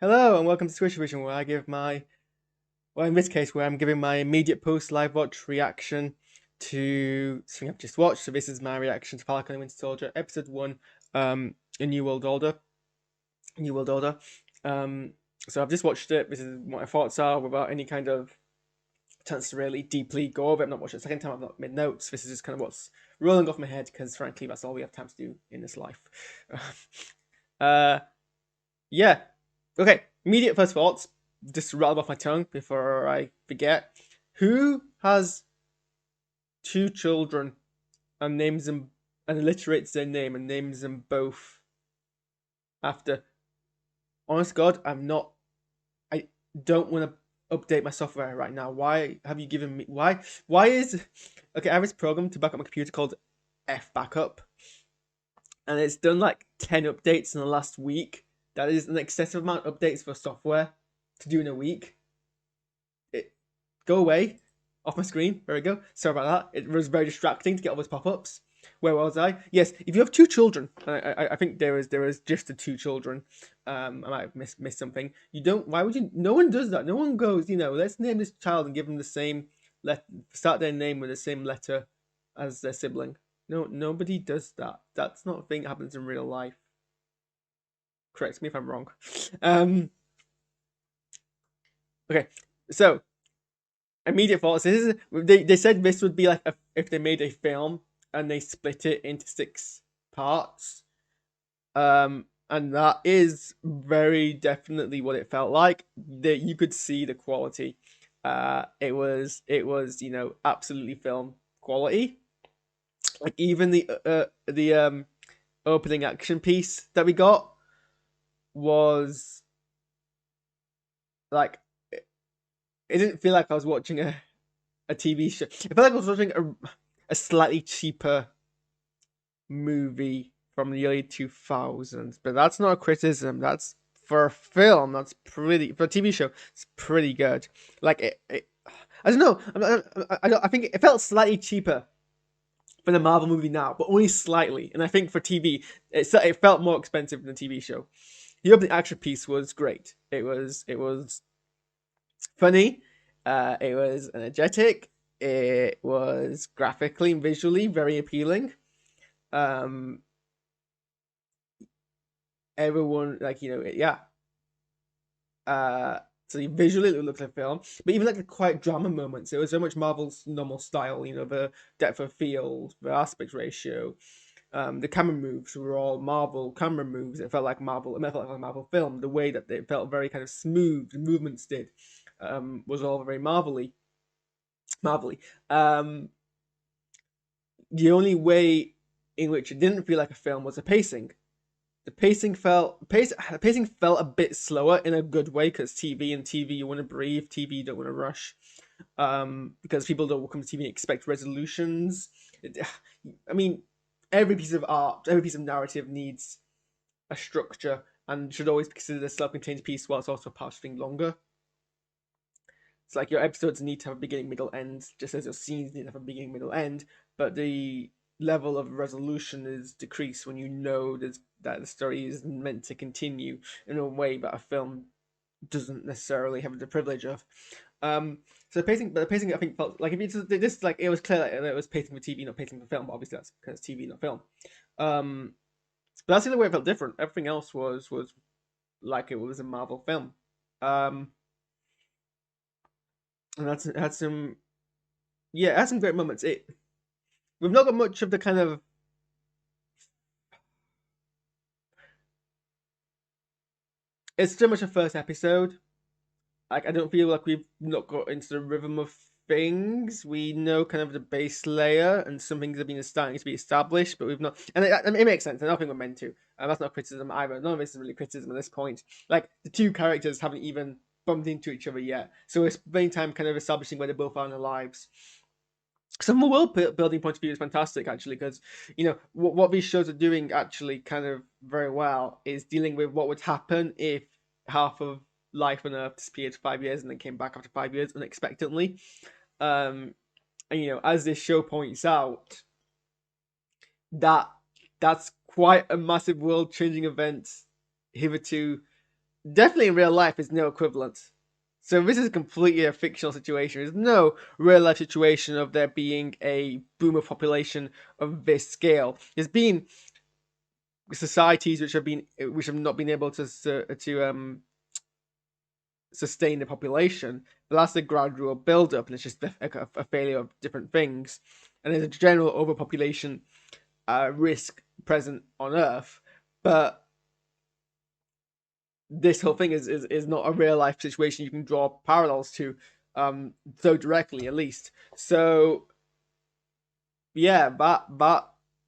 Hello and welcome to SquishiVision, where I give my, well, in this case, where I'm giving my immediate post-live watch reaction to something I've just watched. So this is my reaction to Falcon and Winter Soldier, Episode 1, A New World Order. New World Order. Um, so I've just watched it. This is what my thoughts are without any kind of chance to really deeply go over it. I've not watched it a second time. I've not made notes. This is just kind of what's rolling off my head because, frankly, that's all we have time to do in this life. uh, yeah. Okay, immediate first thoughts, just rattle off my tongue before I forget. Who has two children and names them and alliterates their name and names them both after? Honest God, I don't want to update my software right now. Why have you given me? Why is okay? I have this program to back up my computer called F Backup, and it's done like 10 updates in the last week. That is an excessive amount of updates for software to do in a week. Go away off my screen. There we go. Sorry about that. It was very distracting to get all those pop-ups. Where was I? Yes, if you have two children, I think there is just the two children. I might have missed something. You don't. Why would you? No one does that. No one goes. Let's name this child and give them the same start their name with the same letter as their sibling. No, nobody does that. That's not a thing that happens in real life. Correct me if I'm wrong. Okay, so immediate thoughts. They said this would be like if they made a film and they split it into 6 parts. And that is very definitely what it felt like. That you could see the quality. It was absolutely film quality. Like even the opening action piece that we got was like it didn't feel like I was watching a TV show. It felt like I was watching a slightly cheaper movie from the early 2000s, but that's not a criticism. That's for a film. That's pretty for a TV show. It's pretty good. Like I don't know. I think it felt slightly cheaper for the Marvel movie now, but only slightly. And I think for TV, it felt more expensive than the TV show. The opening action piece was great. It was funny. It was energetic. It was graphically and visually very appealing. Um, Everyone yeah. So visually it looked like a film, but even like the quiet drama moments, it was so much Marvel's normal style. The depth of field, the aspect ratio, the camera moves were all Marvel camera moves. It felt like Marvel. It felt like a Marvel film. The way that it felt very kind of smooth, the movements did, was all very marvelly. Um, the only way in which it didn't feel like a film was the pacing. The pacing felt a bit slower in a good way because TV you want to breathe, TV you don't want to rush, because people don't come to TV and expect resolutions. I mean, every piece of art, every piece of narrative needs a structure and should always be considered a self-contained piece while it's also passing longer. It's like your episodes need to have a beginning, middle, end, just as your scenes need to have a beginning, middle, end. But the level of resolution is decreased when you know that the story is meant to continue in a way that a film doesn't necessarily have the privilege of. So the pacing I think felt like if it's this like it was clear that it was pacing for TV, not pacing for film. But obviously that's because TV, not film. But that's the only way it felt different. Everything else was like it was a Marvel film. And that's had some yeah, it had some great moments. We've not got much of the kind of it's still much a first episode. Like I don't feel like we've not got into the rhythm of things. We know kind of the base layer, and some things have been starting to be established, but we've not. And it makes sense. I don't think we're meant to. And that's not criticism either. None of this is really criticism at this point. Like the two characters haven't even bumped into each other yet, so we're spending time kind of establishing where they both are in their lives. Some of the world building point of view is fantastic actually, because what these shows are doing actually kind of very well is dealing with what would happen if half of life on Earth disappeared for 5 years and then came back after 5 years unexpectedly. And as this show points out, that's quite a massive world changing event hitherto definitely in real life there's no equivalent. So this is completely a fictional situation. There's no real life situation of there being a boomer population of this scale. There's been societies which have not been able to sustain the population, but that's a gradual build up, and it's just a failure of different things. And there's a general overpopulation risk present on Earth, but this whole thing is not a real life situation you can draw parallels to so directly, at least. So yeah,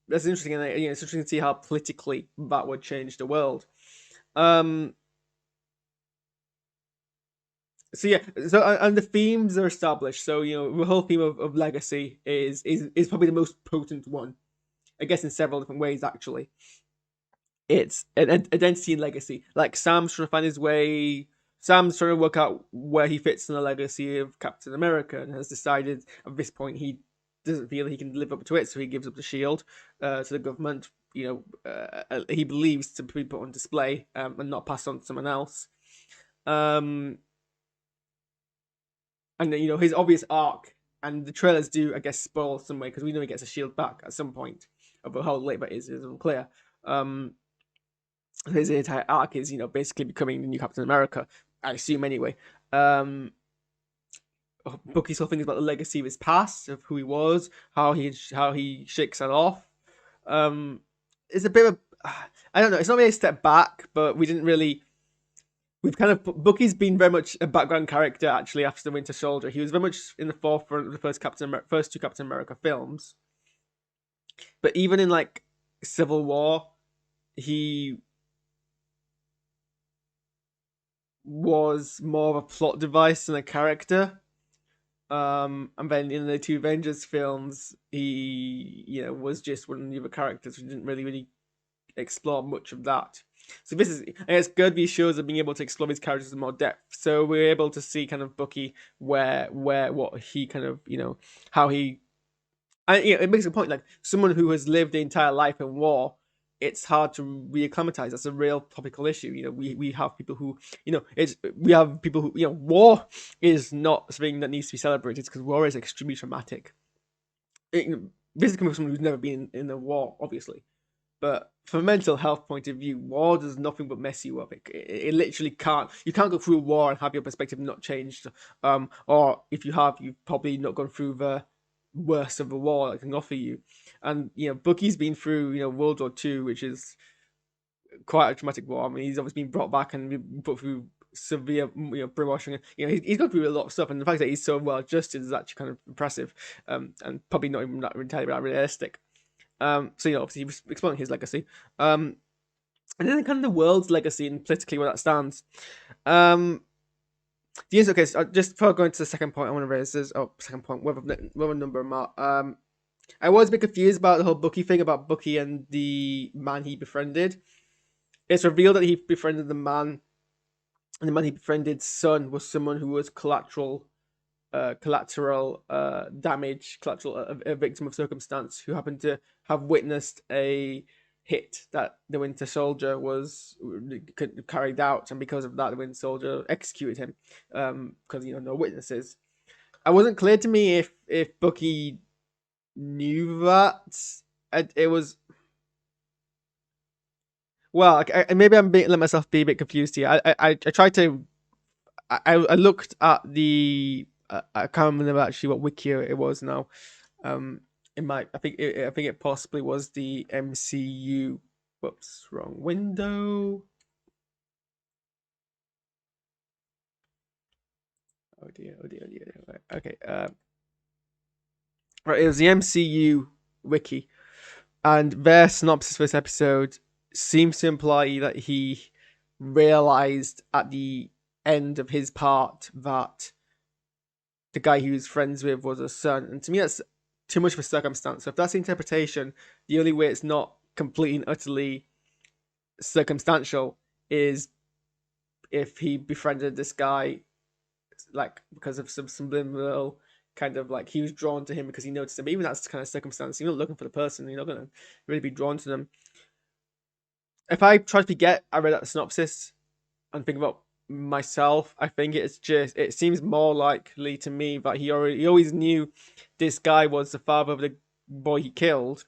that's interesting, and it's interesting to see how politically that would change the world. So yeah, so and the themes are established. So the whole theme of legacy is probably the most potent one, I guess, in several different ways. Actually, it's an identity and legacy. Like Sam's trying to find his way. Sam's trying to work out where he fits in the legacy of Captain America, and has decided at this point he doesn't feel he can live up to it, so he gives up the shield to the government. He believes to be put on display and not passed on to someone else. And his obvious arc, and the trailers do, I guess, spoil some way, because we know he gets a shield back at some point. But how late that is unclear. His entire arc is basically becoming the new Captain America, I assume anyway. Bucky's whole thing is about the legacy of his past, of who he was, how he shakes that off. It's a bit of I don't know. It's not really a step back, but we didn't really. We've kind of Bucky's been very much a background character actually after the Winter Soldier. He was very much in the forefront of the first two Captain America films. But even in like Civil War, he was more of a plot device than a character. And then in the two Avengers films, he was just one of the other characters. We didn't really explore much of that. So this is, I guess, good. These shows are being able to explore these characters in more depth. So we're able to see kind of Bucky what he kind of how he, and it makes a point, like someone who has lived the entire life in war. It's hard to reacclimatize. That's a real topical issue. We have people who, war is not something that needs to be celebrated, because war is extremely traumatic. This is coming from someone who's never been in a war, obviously. But from a mental health point of view, war does nothing but mess you up. It literally can't. You can't go through a war and have your perspective not changed. Or if you have, you've probably not gone through the worst of the war that can offer you. And Bucky's been through World War II, which is quite a traumatic war. I mean, he's obviously been brought back and been put through severe brainwashing. He's gone through a lot of stuff, and the fact that he's so well adjusted is actually kind of impressive. And probably not even entirely that realistic. So obviously he's exploring his legacy. And then kind of the world's legacy and politically where that stands. Okay, so just before I go into the second point, I want to raise this. Second point, what number am I? I was a bit confused about the whole Bucky thing, about Bucky and the man he befriended. It's revealed that he befriended the man, and the man he befriended's son was someone who was collateral damage, a victim of circumstance, who happened to have witnessed a hit that the Winter Soldier was carried out, and because of that, the Winter Soldier executed him because no witnesses. It wasn't clear to me if Bucky knew that. It was. Well, maybe I'm let myself be a bit confused here. I tried to. I looked at the. I can't remember actually what wiki it was now. It might. I think it possibly was the MCU. Whoops, wrong window. Oh dear. Right, okay. Right, it was the MCU wiki, and their synopsis for this episode seems to imply that he realized at the end of his part that the guy he was friends with was a son. And to me, that's too much of a circumstance. So if that's the interpretation, the only way it's not completely and utterly circumstantial is if he befriended this guy, like, because of some subliminal kind of, like, he was drawn to him because he noticed him. But even that's kind of circumstance. You're not looking for the person. You're not going to really be drawn to them. If I try to forget, I read out the synopsis, and think about myself, I think it seems more likely to me that he always knew this guy was the father of the boy he killed.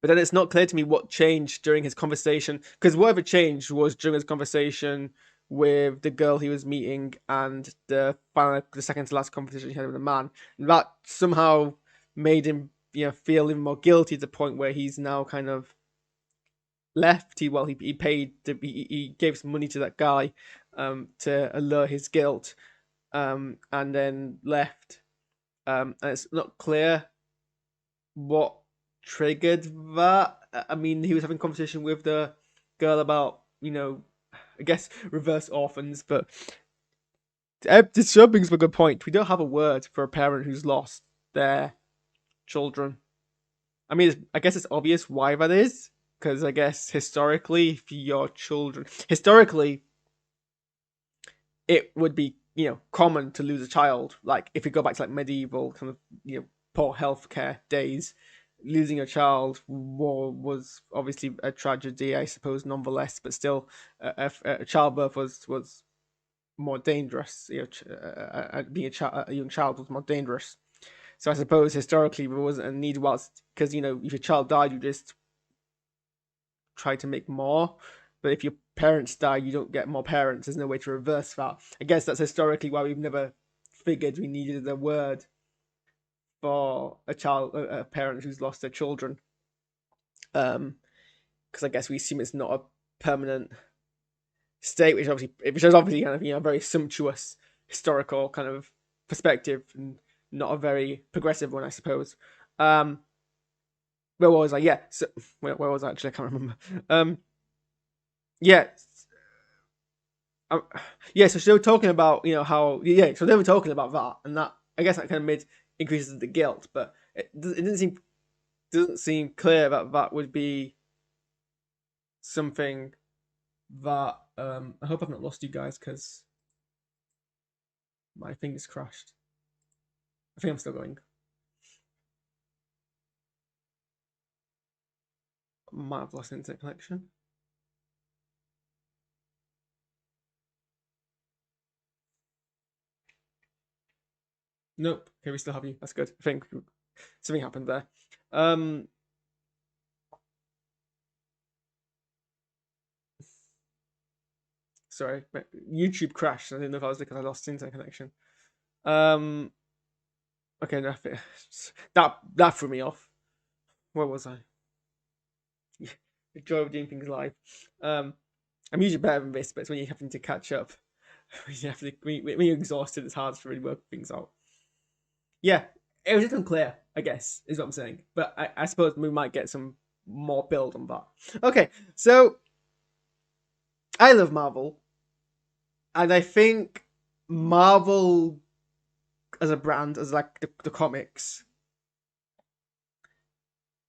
But then it's not clear to me what changed during his conversation, because whatever changed was during his conversation with the girl he was meeting and the second to last conversation he had with the man. And that somehow made him, feel even more guilty to the point where he's now kind of left. He gave some money to that guy to allure his guilt, and then left. And it's not clear what triggered that. I mean, he was having a conversation with the girl about, I guess reverse orphans, but this show brings up a good point. We don't have a word for a parent who's lost their children. I mean, I guess it's obvious why that is, because I guess historically, it would be, common to lose a child. Like if you go back to like medieval kind of, poor healthcare days, losing a child was obviously a tragedy, I suppose, nonetheless. But still, a childbirth was more dangerous. Being a young child was more dangerous. So I suppose historically there wasn't a need, because if your child died, you just try to make more. But if your parents die, you don't get more parents. There's no way to reverse that. I guess that's historically why we've never figured we needed a word for a parent who's lost their children. Because I guess we assume it's not a permanent state, which is obviously kind of a very sumptuous historical kind of perspective and not a very progressive one, I suppose. Where was I? Yeah. So where was I actually? I can't remember. Yeah. So they were talking about how so they were talking about that, and that I guess that kind of increases the guilt, but it doesn't seem clear that would be something that I hope I've not lost you guys because my thing is crashed. I think I'm still going. Might have lost internet connection. Nope. Okay, we still have you. That's good. I think something happened there. Sorry, YouTube crashed. I didn't know if I was because I lost internet connection. Okay, no, that threw me off. Where was I? The joy of doing things live. I'm usually better than this, but it's when you're having to catch up. When you're exhausted, it's hard to really work things out. Yeah, it was just unclear, I guess, is what I'm saying. But I suppose we might get some more build on that. Okay, so I love Marvel. And I think Marvel as a brand, as like the comics,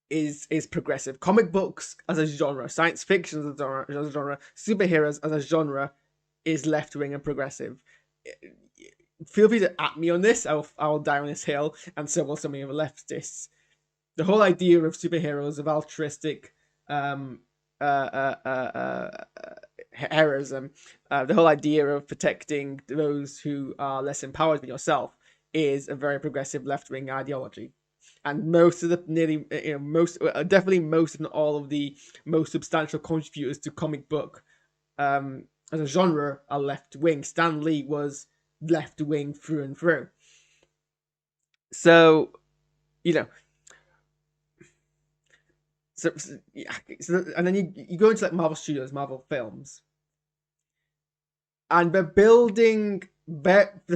is progressive. Comic books as a genre, science fiction as a genre, superheroes as a genre is left wing and progressive. Feel free to at me on this. I'll die on this hill, and so will some of the leftists. The whole idea of superheroes, of altruistic heroism, the whole idea of protecting those who are less empowered than yourself is a very progressive left-wing ideology. And most of the definitely most, if not all, of the most substantial contributors to comic book as a genre are left-wing. Stan Lee was left-wing through and through. So, and then you go into like Marvel Studios, Marvel Films, and the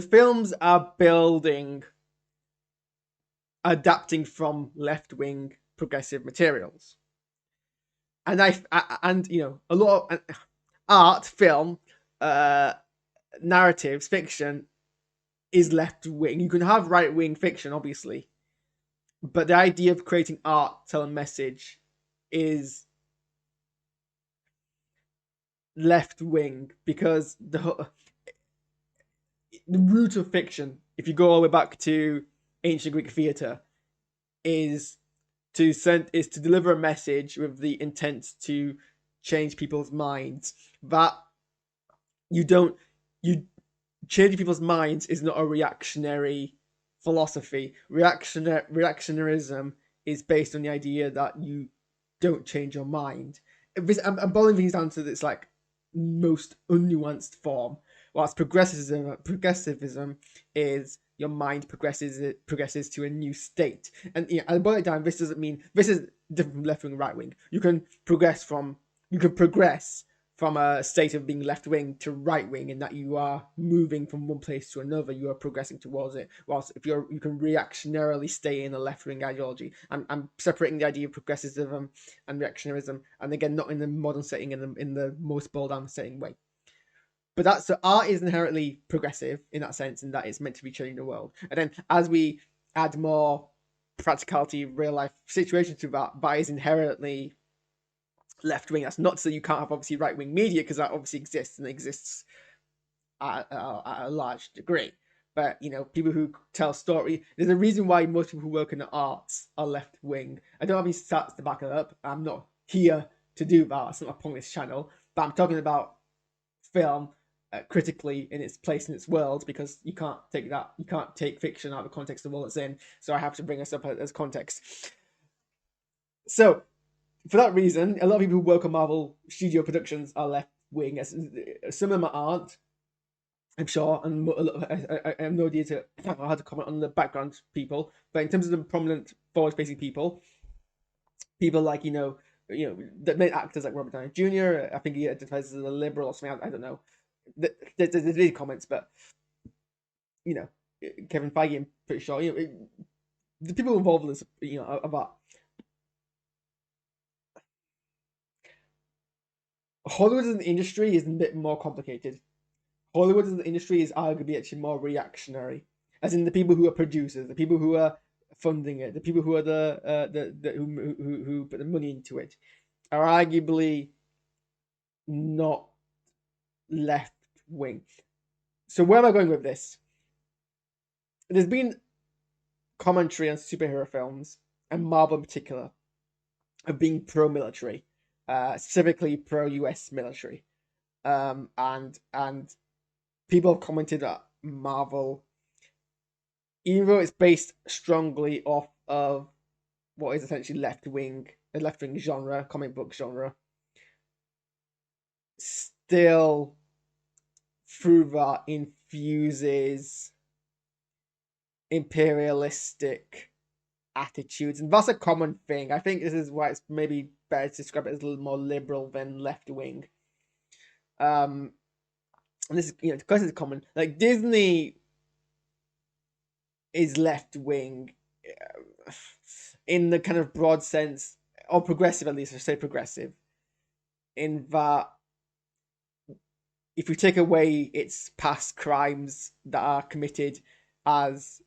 films are building, adapting from left-wing progressive materials, and a lot of art, film, narratives, fiction is left-wing. You can have right-wing fiction, obviously, but the idea of creating art, tell a message, is left-wing because the root of fiction, if you go all the way back to ancient Greek theatre, is to deliver a message with the intent to change people's minds. That you changing people's minds is not a reactionary philosophy. Reactionarism is based on the idea that you don't change your mind. I'm boiling things down to this like most unnuanced form. Whilst progressivism is your mind progresses to a new state. And I boil it down. This doesn't mean this is different from left wing, right wing. You can progress from a state of being left wing to right wing, in that you are moving from one place to another, you are progressing towards it. Whilst if you can reactionarily stay in a left wing ideology. I'm separating the idea of progressivism and reactionarism, and again, not in the modern setting, in the most boiled down setting way. But so art is inherently progressive in that sense, in that it's meant to be changing the world. And then as we add more practicality, real life situations to that is inherently left wing. That's not to say you can't have obviously right wing media, because that obviously exists and exists at a large degree. But people who tell story, there's a reason why most people who work in the arts are left wing. I don't have any stats to back it up. I'm not here to do that. That's not my point of this channel. But I'm talking about film critically in its place in its world, because you can't take fiction out of the context of the world it's in. So I have to bring us up as context. So for that reason, a lot of people who work on Marvel studio productions are left wing. Some of them aren't, I'm sure, and I have no idea how to comment on the background people. But in terms of the prominent forward-facing people like the main actors like Robert Downey Jr., I think he identifies as a liberal or something. I don't know. There's these comments, but Kevin Feige, I'm pretty sure. The people involved in this, about Hollywood as an industry is a bit more complicated. Hollywood as an industry is arguably actually more reactionary, as in the people who are producers, the people who are funding it, the people who are who put the money into it, are arguably not left wing. So where am I going with this? There's been commentary on superhero films, and Marvel in particular, of being pro-military, specifically pro-US military, and people have commented that Marvel, even though it's based strongly off of what is essentially left-wing genre, comic book genre, still through that infuses imperialistic attitudes, and that's a common thing. I think this is why it's maybe better to describe it as a little more liberal than left-wing. And this is, because it's common. Like, Disney is left-wing in the kind of broad sense, or progressive at least, I say progressive, in that if you take away its past crimes that are committed as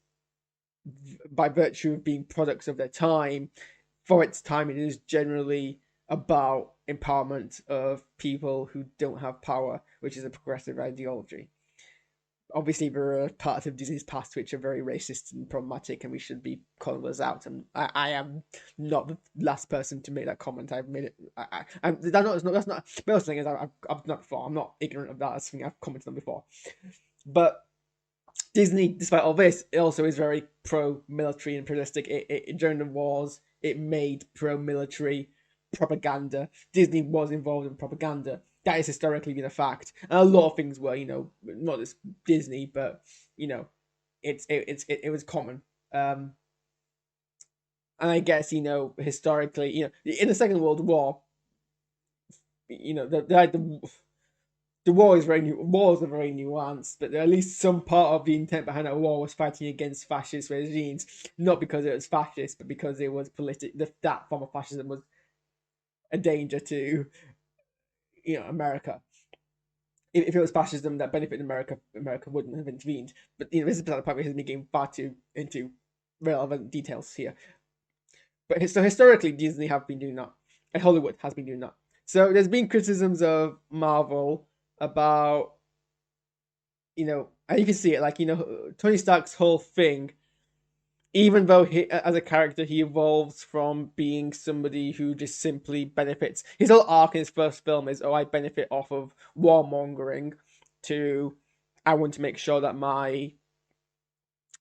by virtue of being products of their time, for its time, it is generally about empowerment of people who don't have power, which is a progressive ideology. Obviously, there are parts of Disney's past which are very racist and problematic, and we should be calling those out. And I am not the last person to make that comment. I've made it. That's not. The other thing is, I've not before. I'm not ignorant of that. That's something I've commented on before. But Disney, despite all this, it also is very pro-military and imperialistic. During the wars, it made pro-military propaganda. Disney was involved in propaganda. That has historically been a fact, and a lot of things were, not just Disney, but it was common. And I guess historically, in the Second World War, the war is very new. Wars are very nuanced, but at least some part of the intent behind that war was fighting against fascist regimes, not because it was fascist, but because it was that form of fascism was a danger to America. If it was fascism that benefited America, America wouldn't have intervened. But this is the point where he's getting far too into relevant details here. But so historically, Disney have been doing that, and Hollywood has been doing that. So there's been criticisms of Marvel about, and you can see it, like, Tony Stark's whole thing, even though as a character, he evolves from being somebody who just simply benefits. His whole arc in his first film is, I benefit off of warmongering, to I want to make sure that my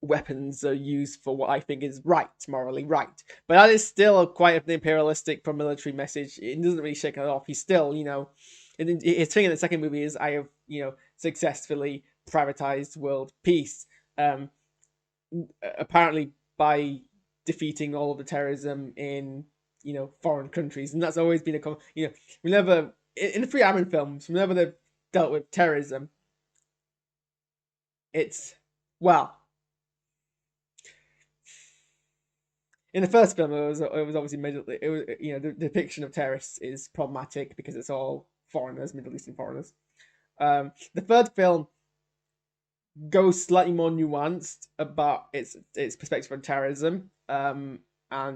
weapons are used for what I think is right, morally right. But that is still quite an imperialistic pro-military message. It doesn't really shake it off. He's still, his thing in the second movie is I have, successfully privatized world peace. Apparently by defeating all of the terrorism in, foreign countries, and that's always been whenever in the three Iron films, whenever they've dealt with terrorism, it's well. In the first film, it was obviously the depiction of terrorists is problematic because it's all foreigners, Middle Eastern foreigners. The third film goes slightly more nuanced about its perspective on terrorism, and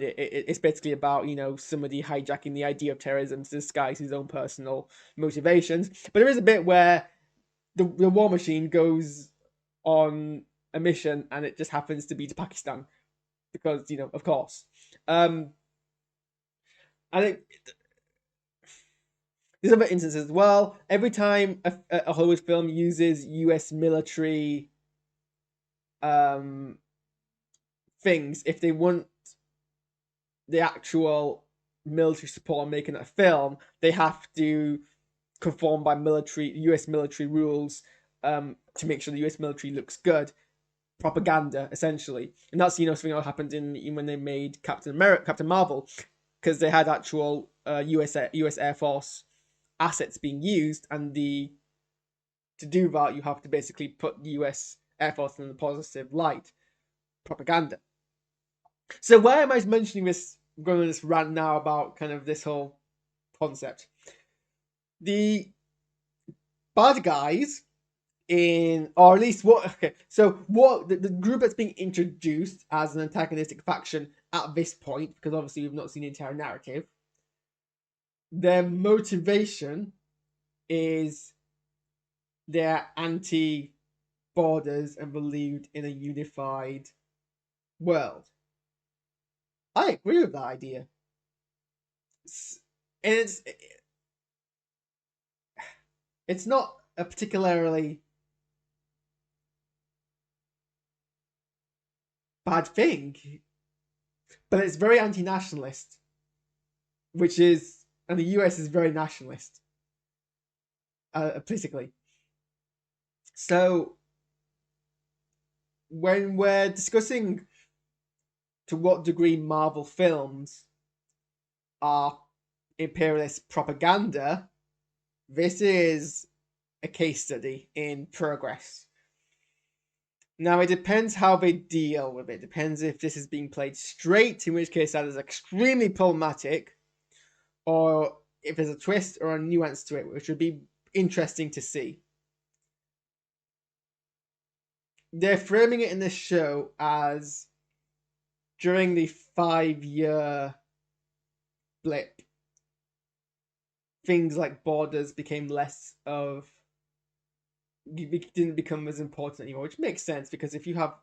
it's basically about somebody hijacking the idea of terrorism to disguise his own personal motivations. But there is a bit where the war machine goes on a mission and it just happens to be to Pakistan. Because, of course. I think there's other instances as well. Every time a Hollywood film uses US military things, if they want the actual military support on making a film, they have to conform by US military rules to make sure the US military looks good. Propaganda, essentially, and that's something that happened when they made Captain Marvel, because they had actual US Air Force assets being used, and to do that you have to basically put the US Air Force in a positive light. Propaganda. So why am I mentioning this, going on this rant now about kind of this whole concept? The bad guys or at least the group that's being introduced as an antagonistic faction at this point, because obviously we've not seen the entire narrative, their motivation is they're anti-borders and believed in a unified world. I agree with that idea. And it's not a particularly bad thing, but it's very anti-nationalist, and the US is very nationalist, politically. So when we're discussing to what degree Marvel films are imperialist propaganda, this is a case study in progress. Now, it depends how they deal with it. Depends if this is being played straight, in which case that is extremely problematic, or if there's a twist or a nuance to it, which would be interesting to see. They're framing it in this show as during the 5-year blip, things like borders became didn't become as important anymore, which makes sense, because if you have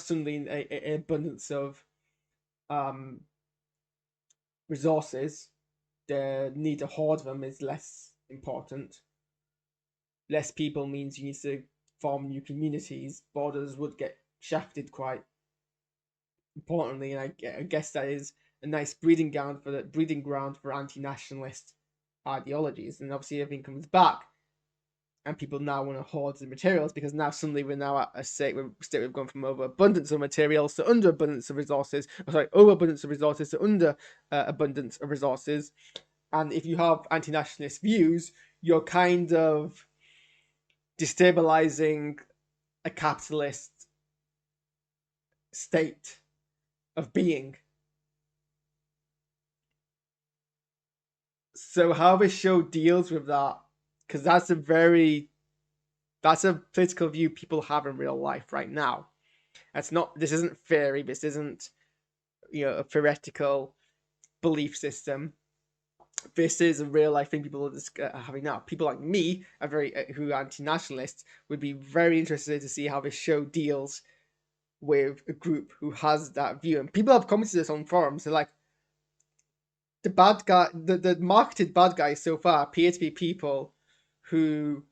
suddenly an abundance of resources, the need to hoard them is less important. Less people means you need to form new communities. Borders would get shafted quite importantly, and I guess that is a nice breeding ground for anti-nationalist ideologies. And obviously everything comes back, and people now want to hoard the materials, because now suddenly we're now at a state we've gone from overabundance of materials to underabundance of resources. Overabundance of resources to underabundance of resources. And if you have anti-nationalist views, you're kind of destabilizing a capitalist state of being. So how this show deals with that, because that's a political view people have in real life right now. This isn't theory, this isn't a theoretical belief system. This is a real life thing people are having now. People like me who are anti-nationalists would be very interested to see how this show deals with a group who has that view. And people have commented this on forums. They're like, the bad guy, the marketed bad guys so far appear to be people who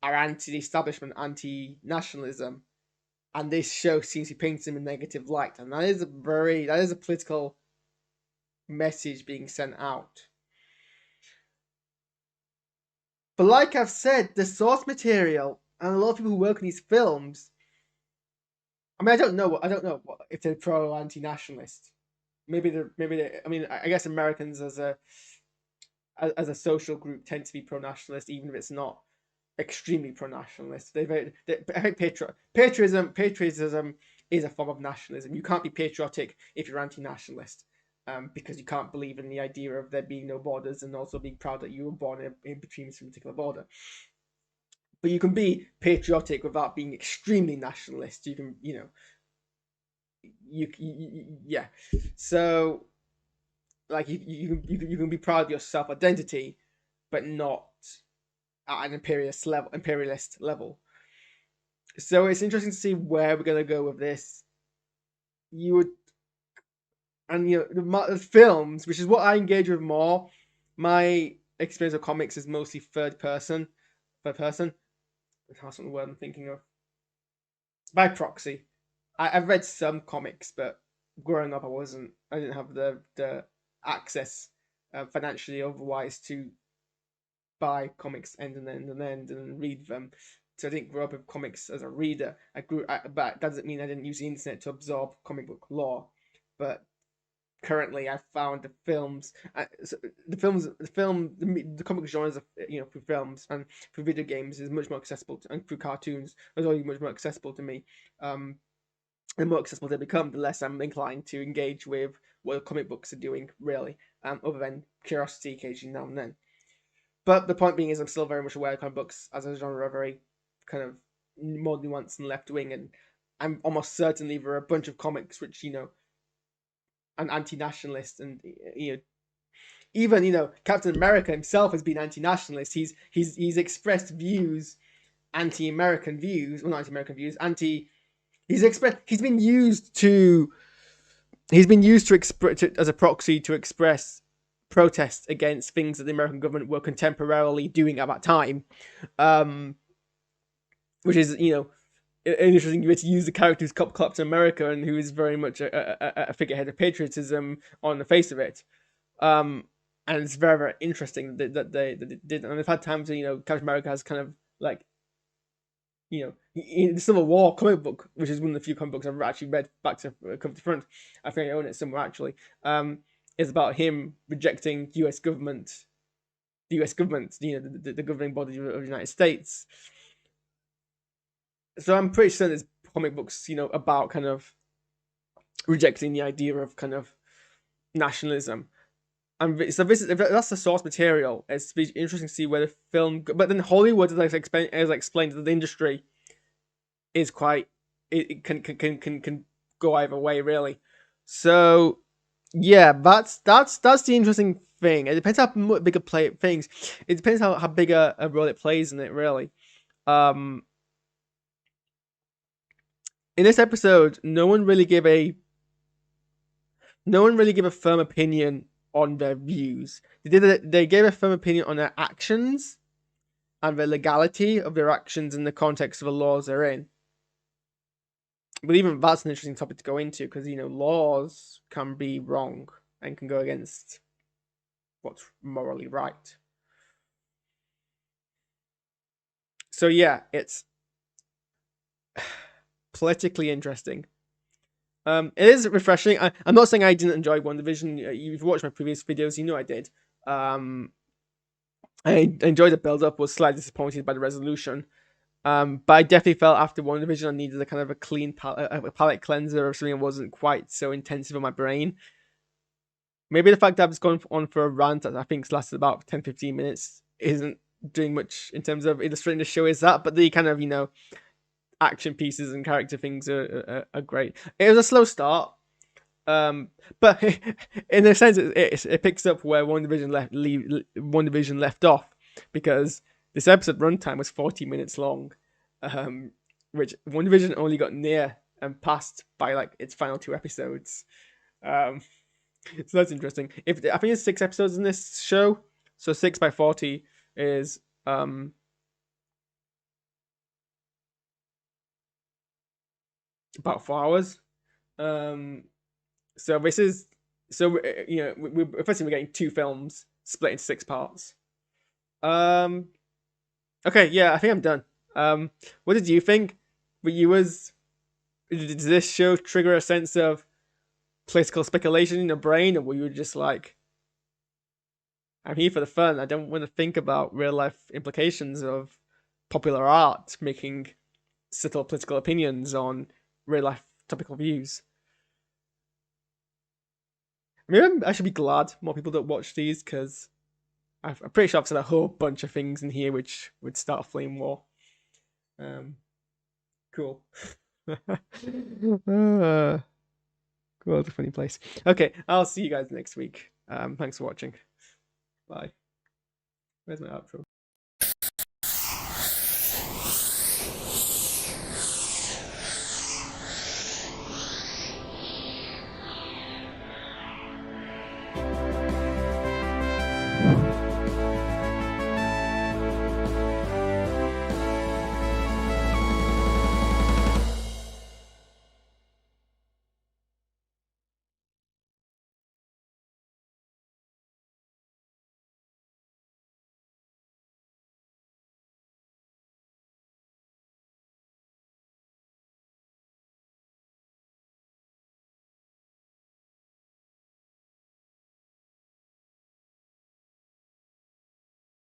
are anti-establishment, anti-nationalism, and this show seems to paint them in a negative light, and that is a political message being sent out. But like I've said, the source material and a lot of people who work on these films, I mean, I don't know if they're pro or anti-nationalist. Maybe they're. I mean, I guess Americans as a social group tend to be pro-nationalist, even if it's not extremely pro-nationalist. I think patriotism is a form of nationalism. You can't be patriotic if you're anti-nationalist, because you can't believe in the idea of there being no borders and also being proud that you were born in between this particular border. But you can be patriotic without being extremely nationalist. You can, yeah. So, like, you can be proud of your self identity, but not at an imperialist level. So it's interesting to see where we're gonna go with this. The films, which is what I engage with more. My experience of comics is mostly third person. That's not the word I'm thinking of. By proxy. I've read some comics, but growing up, I didn't have the access financially otherwise to buy comics end and read them. So I didn't grow up with comics as a reader. But that doesn't mean I didn't use the internet to absorb comic book lore. But currently, I've found the comic genres, through films and through video games is much more accessible, and through cartoons is always much more accessible to me. The more accessible they become, the less I'm inclined to engage with what comic books are doing, really, other than curiosity occasionally now and then. But the point being is I'm still very much aware of comic books as a genre are very kind of more nuanced and left-wing, and I'm almost certainly there are a bunch of comics which, an anti-nationalist, and even Captain America himself has been anti-nationalist. He's expressed views, anti-American views, well, not anti-American views, he's been used to express as a proxy to express protest against things that the American government were contemporarily doing at that time, which is interesting to use the character who's Captain America and who is very much a figurehead of patriotism on the face of it. And it's very, very interesting that they did. And they've had times where, Captain America has kind of like, in the Civil War comic book, which is one of the few comic books I've actually read back to cover to front. I think I own it somewhere actually. Is about him rejecting the U.S. government, the governing body of the United States. So I'm pretty sure there's comic books, about kind of rejecting the idea of kind of nationalism. And so that's the source material. It's interesting to see where the film, but then Hollywood, as I explained, the industry is quite, it can go either way really. So yeah, that's the interesting thing. It depends how big things. It depends how big a role it plays in it really. In this episode, no one really gave a firm opinion on their views. They gave a firm opinion on their actions and the legality of their actions in the context of the laws they're in. But even that's an interesting topic to go into, because laws can be wrong and can go against what's morally right. So yeah, it's politically interesting. It is refreshing. I'm not saying I didn't enjoy WandaVision. You've watched my previous videos, I did. I enjoyed the build-up, was slightly disappointed by the resolution. But I definitely felt after WandaVision I needed a kind of a clean palate cleanser, or something that wasn't quite so intensive on my brain. Maybe the fact that I've gone on for a rant that I think's lasted about 10-15 minutes isn't doing much in terms of illustrating the show is that, but the kind of, action pieces and character things are great. It was a slow start, but in a sense it picks up where WandaVision left off, because this episode runtime was 40 minutes long, which WandaVision only got near and passed by like its final 2 episodes. So that's interesting. I think there's 6 episodes in this show, so 6 by 40 is about 4 hours. So this is we're effectively getting 2 films split into 6 parts. Okay, yeah, I think I'm done. What did you think? Did this show trigger a sense of political speculation in your brain, or were you just like, I'm here for the fun, I don't want to think about real life implications of popular art making subtle political opinions on real life topical views? Maybe I should be glad more people don't watch these, because I'm pretty sure I've said a whole bunch of things in here which would start a flame war. Cool. Cool, it's a funny place. Okay, I'll see you guys next week. Thanks for watching. Bye. Where's my outro?